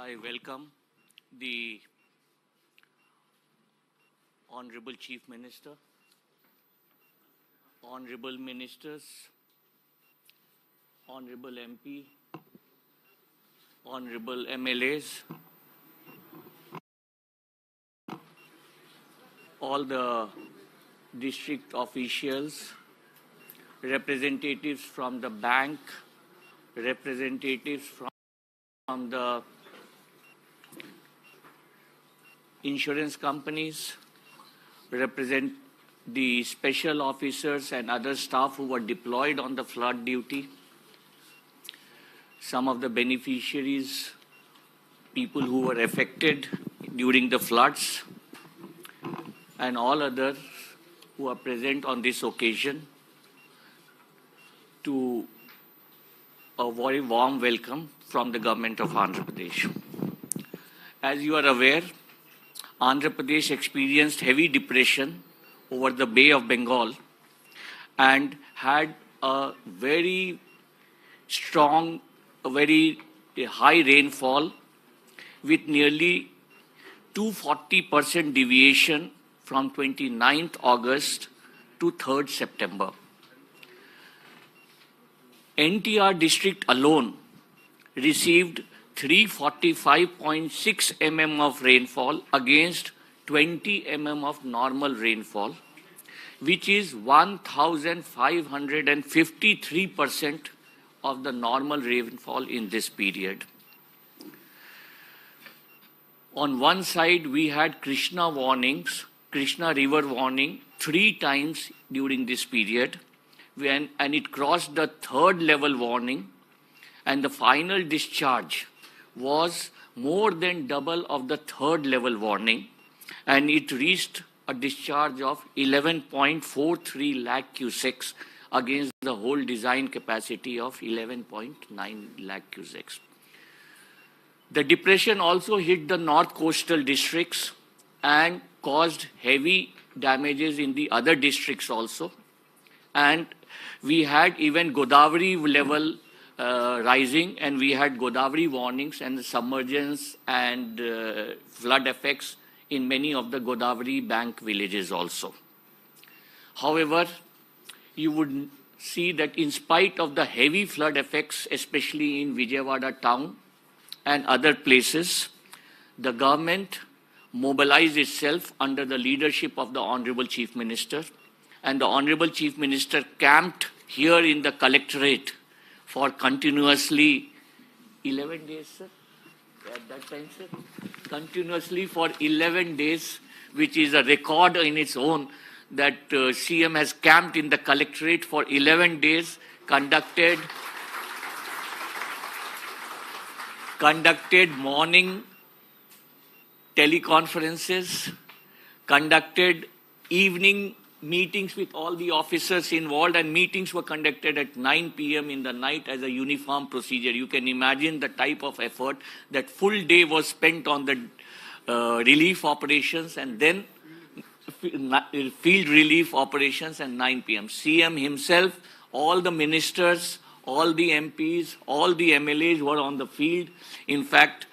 I welcome the Honorable Chief Minister, Honorable Ministers, Honorable MP, Honorable MLAs, all the district officials, representatives from the bank, representatives from the insurance companies, represent the special officers and other staff who were deployed on the flood duty, some of the beneficiaries, people who were affected during the floods, and all others who are present on this occasion, to a very warm welcome from the government of Andhra Pradesh. As you are aware, Andhra Pradesh experienced heavy depression over the Bay of Bengal and had a very strong, very high rainfall with nearly 240% deviation from 29th August to 3rd September. NTR district alone received 345.6 mm of rainfall against 20 mm of normal rainfall, which is 1,553% of the normal rainfall in this period. On one side, we had Krishna River warning 3 times during this period, and it crossed the 3rd level warning, and the final discharge was more than double of the 3rd level warning, and it reached a discharge of 11.43 lakh cusecs against the whole design capacity of 11.9 lakh cusecs. The depression also hit the north coastal districts and caused heavy damages in the other districts also, and we had even Godavari level rising, and we had Godavari warnings and submergence and flood effects in many of the Godavari bank villages also. However, you would see that in spite of the heavy flood effects, especially in Vijayawada town and other places, the government mobilized itself under the leadership of the Honorable Chief Minister, and the Honorable Chief Minister camped here in the collectorate for continuously 11 days, sir? At that time, sir? Continuously for 11 days, which is a record in its own, that CM has camped in the collectorate for 11 days, conducted morning teleconferences, conducted evening meetings with all the officers involved, and meetings were conducted at 9 p.m. in the night as a uniform procedure. You can imagine the type of effort. That full day was spent on the relief operations, and then field relief operations at 9 p.m. CM himself, all the ministers, all the MPs, all the MLAs were on the field. In fact,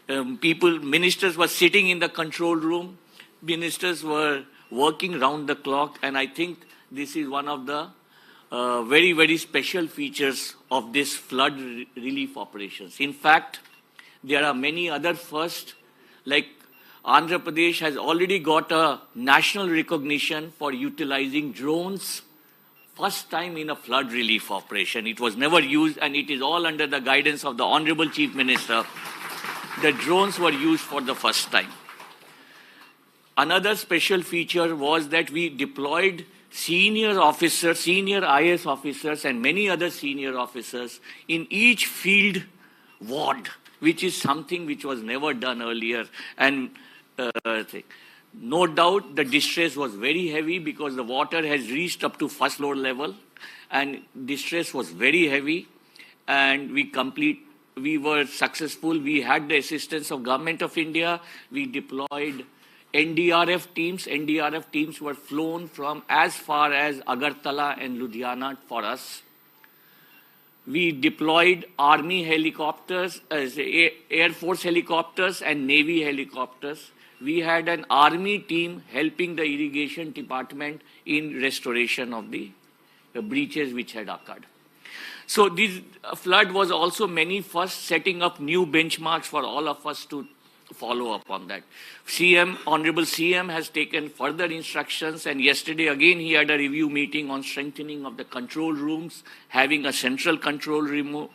ministers were sitting in the control room. Ministers were working round the clock, and I think this is one of the very, very special features of this flood relief operations. In fact, there are many other firsts, like Andhra Pradesh has already got a national recognition for utilizing drones, first time in a flood relief operation. It was never used, and it is all under the guidance of the Honorable Chief Minister. The drones were used for the first time. Another special feature was that we deployed senior officers, senior IS officers, and many other senior officers in each field ward, which is something which was never done earlier. And no doubt the distress was very heavy because the water has reached up to first floor level, and distress was very heavy, and we were successful. We had the assistance of Government of India. We deployed NDRF teams. NDRF teams were flown from as far as Agartala and Ludhiana for us. We deployed Army helicopters, Air Force helicopters, and Navy helicopters. We had an Army team helping the irrigation department in restoration of the breaches which had occurred. So this flood was also many first, setting up new benchmarks for all of us to follow up on that. Honorable CM has taken further instructions, and yesterday again he had a review meeting on strengthening of the control rooms, having a central control room,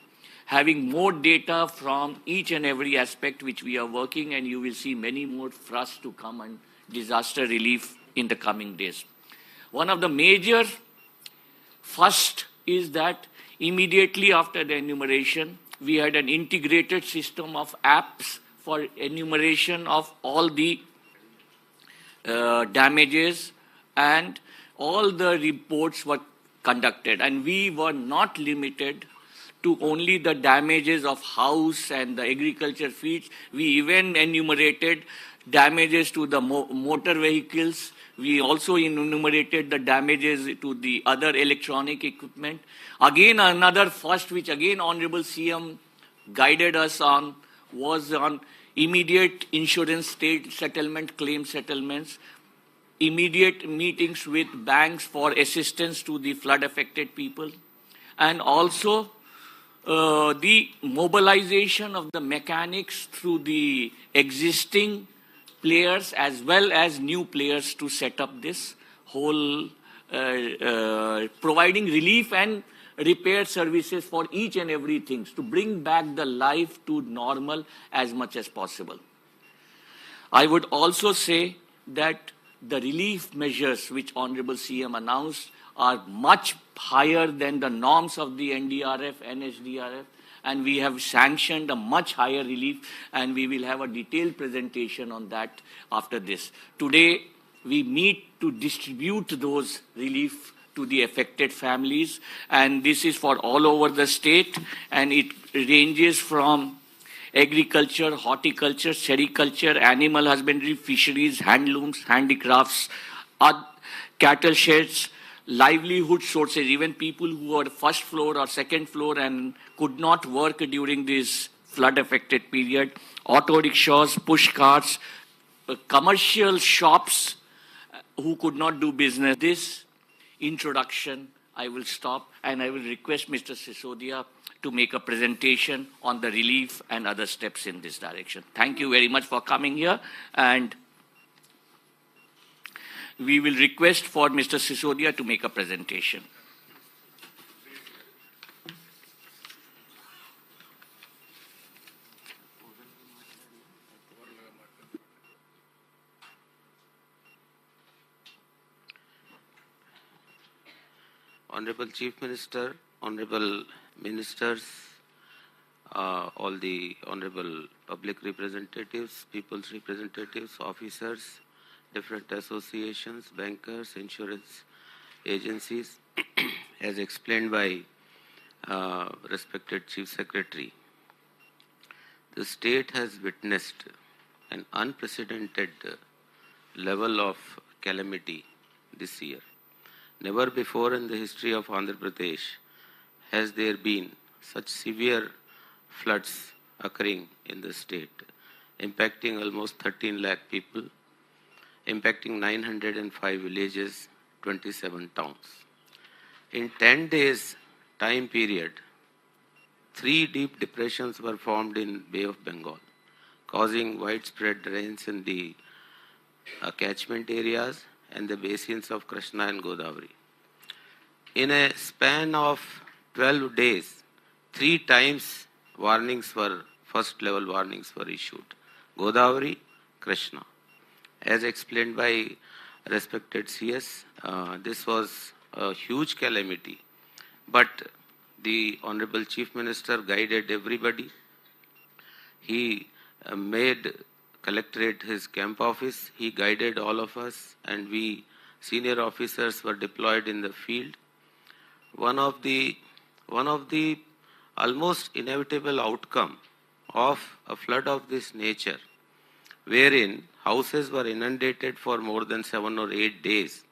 having more data from each and every aspect which we are working, and you will see many more thrusts to come on disaster relief in the coming days. One of the major first is that immediately after the enumeration, we had an integrated system of apps for enumeration of all the damages, and all the reports were conducted. And we were not limited to only the damages of house and the agriculture fields. We even enumerated damages to the motor vehicles. We also enumerated the damages to the other electronic equipment. Again, another first, which again Honorable CM guided us on, was on immediate insurance state settlement, claim settlements, immediate meetings with banks for assistance to the flood-affected people, and also the mobilization of the mechanics through the existing players as well as new players to set up this whole providing relief and repair services for each and everything to bring back the life to normal as much as possible. I would also say that the relief measures which Honorable CM announced are much higher than the norms of the NDRF, NHDRF, and we have sanctioned a much higher relief, and we will have a detailed presentation on that after this. Today, we meet to distribute those relief to the affected families, and this is for all over the state, and it ranges from agriculture, horticulture, sericulture, animal husbandry, fisheries, handlooms, handicrafts, cattle sheds, livelihood sources, even people who are first floor or second floor and could not work during this flood-affected period, auto rickshaws, push carts, commercial shops who could not do business. This introduction, I will stop, and I will request Mr. Sisodia to make a presentation on the relief and other steps in this direction. Thank you very much for coming here, and we will request for Mr. Sisodia to make a presentation. Honorable Chief Minister, Honorable Ministers, all the Honorable Public Representatives, People's Representatives, Officers, different associations, bankers, insurance agencies, as explained by respected Chief Secretary, the state has witnessed an unprecedented level of calamity this year. Never before in the history of Andhra Pradesh has there been such severe floods occurring in the state, impacting almost 13 lakh people, impacting 905 villages, 27 towns. In 10 days time period, 3 deep depressions were formed in Bay of Bengal, causing widespread rains in the catchment areas and the basins of Krishna and Godavari. In a span of 12 days, 3 times first level warnings were issued. Godavari, Krishna. As explained by respected CS, this was a huge calamity, but the Honorable Chief Minister guided everybody. He made Collectorate his camp office. He guided all of us, and we senior officers were deployed in the field. One of the almost inevitable outcome of a flood of this nature, wherein houses were inundated for more than 7 or 8 days,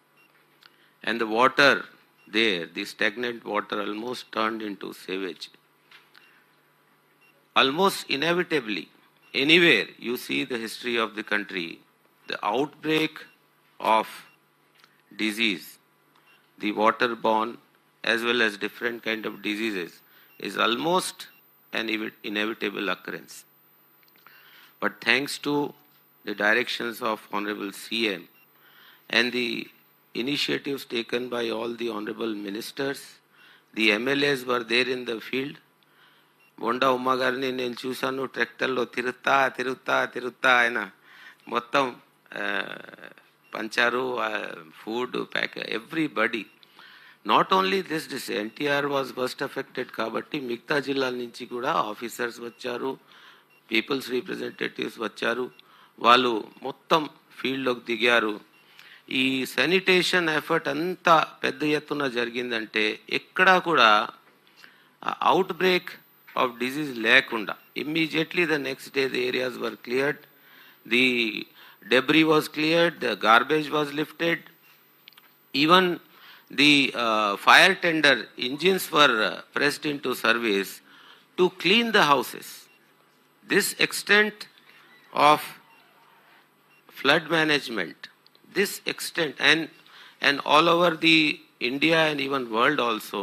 and the water there, the stagnant water almost turned into sewage. Almost inevitably, anywhere you see the history of the country, the outbreak of disease, the waterborne as well as different kind of diseases, is almost an inevitable occurrence. But thanks to the directions of Honorable CM and the initiatives taken by all the honorable ministers, the MLAs were there in the field. Bonda ఉమ్మ గారిని నేను చూశాను ట్రాక్టర్లో తిరుగుతా ఆయన మొత్తం పంచారు food pack everybody. Not only this NTR was first affected కాబట్టి మిగతా జిల్లాల నుంచి కూడా ఆఫీసర్స్ వచ్చారు, పీపుల్స్ రిప్రజెంటేటివ్స్ వచ్చారు, వాళ్ళు మొత్తం ఫీల్డ్లోకి దిగారు. ఈ శానిటేషన్ ఎఫర్ట్ అంతా పెద్ద ఎత్తున జరిగిందంటే ఎక్కడా కూడా out break of disease lekunda. Immediately the next day the areas were cleared, the debris was cleared, the garbage was lifted, even the fire tender engines were pressed into service to clean the houses. This extent of flood management, this extent, and all over the India and even world also,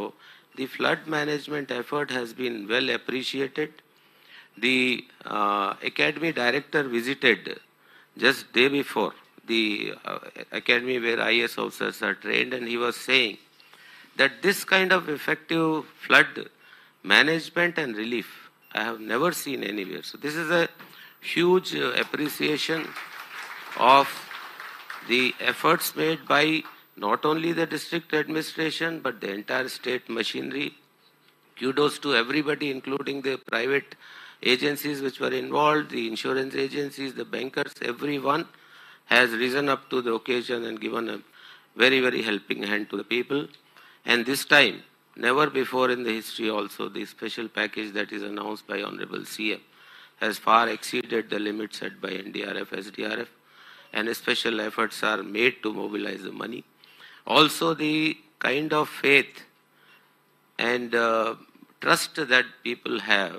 the flood management effort has been well appreciated. The academy director visited just day before the academy where IS officers are trained, and he was saying that this kind of effective flood management and relief I have never seen anywhere. So this is a huge appreciation of the efforts made by not only the district administration but the entire state machinery. Kudos to everybody, including the private agencies which were involved, the insurance agencies, the bankers. Everyone has risen up to the occasion and given a very, very helping hand to the people. And this time, never before in the history also, the special package that is announced by Honorable CM has far exceeded the limit set by NDRF, SDRF, and special efforts are made to mobilize the money. Also, the kind of faith and trust that people have,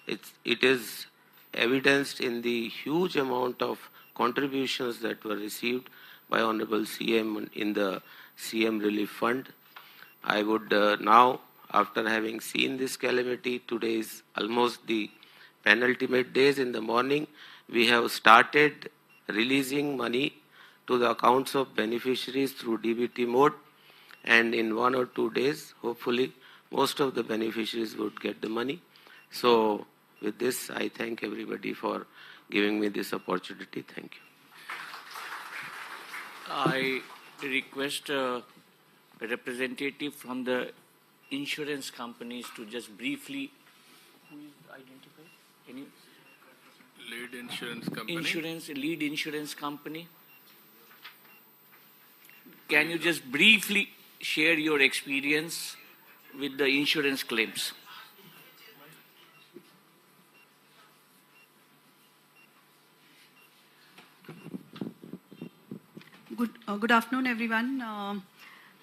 it is evidenced in the huge amount of contributions that were received by Honorable CM in the CM Relief Fund. I would now, after having seen this calamity, today is almost the penultimate days. In the morning, we have started releasing money to the accounts of beneficiaries through DBT mode, and in 1 or 2 days, hopefully, most of the beneficiaries would get the money. So, with this, I thank everybody for giving me this opportunity. Thank you. I request a representative from the insurance companies to just briefly, who is identified? Any? Lead insurance company. Lead insurance company. Can you just briefly share your experience with the insurance claims? Good afternoon, everyone.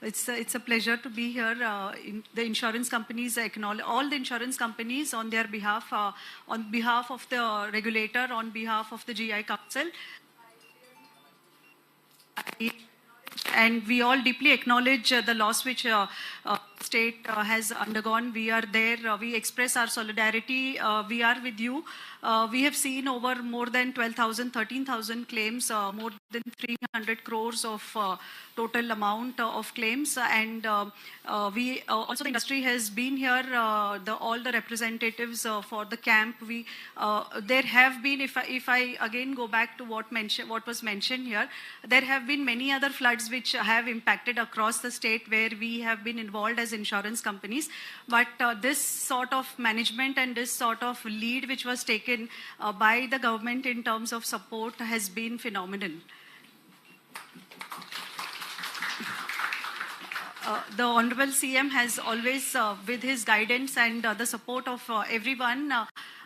It's a pleasure to be here. The insurance companies acknowledge all the insurance companies on their behalf, on behalf of the regulator, on behalf of the GI Council. And we all deeply acknowledge the loss which state has undergone. We are there. We express our solidarity. We are with you. We have seen over more than 12,000, 13,000 claims, more than 300 crores of total amount of claims. And we also the industry has been here. All the representatives for the camp. There have been, if I again go back to what was mentioned here, there have been many other floods which have impacted across the state where we have been involved as insurance companies. But this sort of management and this sort of lead which was taken by the government in terms of support has been phenomenal. The Honorable CM has always, with his guidance and the support of everyone,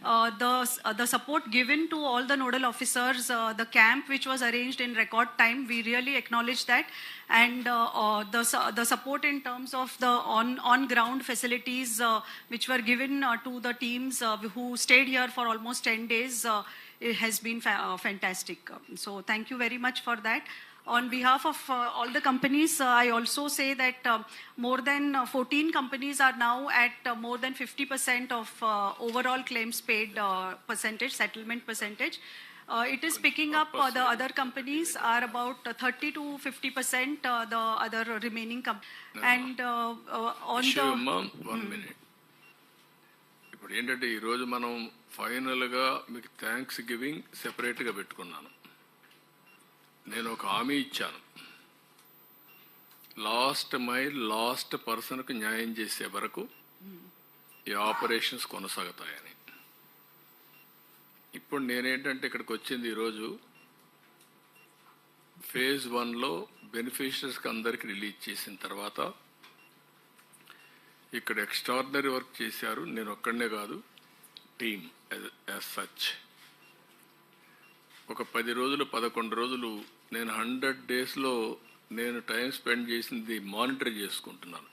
the support given to all the nodal officers, the camp which was arranged in record time, we really acknowledge that. And the support in terms of the on-ground facilities which were given to the teams who stayed here for almost 10 days, it has been fantastic. So thank you very much for that. On behalf of all the companies, I also say that more than 14 companies are now at more than 50% of overall claims paid percentage, settlement percentage. It is picking up. The other companies are about 30 to 50%, the other remaining and on the... One minute. ఇప్పుడు ఏంటంటే ఈరోజు మనం ఫైనల్గా మీకు thanks giving సెపరేట్గా పెట్టుకున్నాను. నేను ఒక హామీ ఇచ్చాను, లాస్ట్ మైల్ లాస్ట్ పర్సన్కు న్యాయం చేసే వరకు ఈ ఆపరేషన్స్ కొనసాగుతాయని. ఇప్పుడు నేనేంటంటే ఇక్కడికి వచ్చింది ఈరోజు ఫేజ్ 1లో బెనిఫిషరీస్కి అందరికి రిలీజ్ చేసిన తర్వాత ఇక్కడ ఎక్స్ట్రాడినరీ వర్క్ చేశారు. నేను ఒక్కడనే కాదు, టీమ్ యాజ్ సచ్. ఒక 10 రోజులు 11 రోజులు నేను 100 డేస్లో నేను టైం స్పెండ్ చేసింది మానిటర్ చేసుకుంటున్నాను.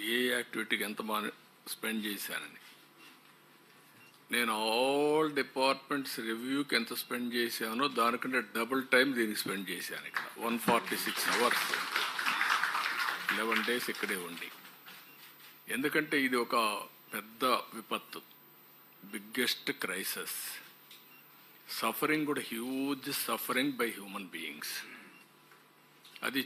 ఏ యాక్టివిటీకి ఎంత స్పెండ్ చేశానని. నేను ఆల్ డిపార్ట్మెంట్స్ రివ్యూకి ఎంత స్పెండ్ చేశానో దానికంటే డబుల్ టైం దీనికి స్పెండ్ చేశాను. ఇక్కడ 146 అవర్స్ 11 డేస్ ఇక్కడే ఉండి. ఎందుకంటే ఇది ఒక పెద్ద విపత్తు, బిగ్గెస్ట్ క్రైసిస్. సఫరింగ్ కూడా huge suffering by human beings. అది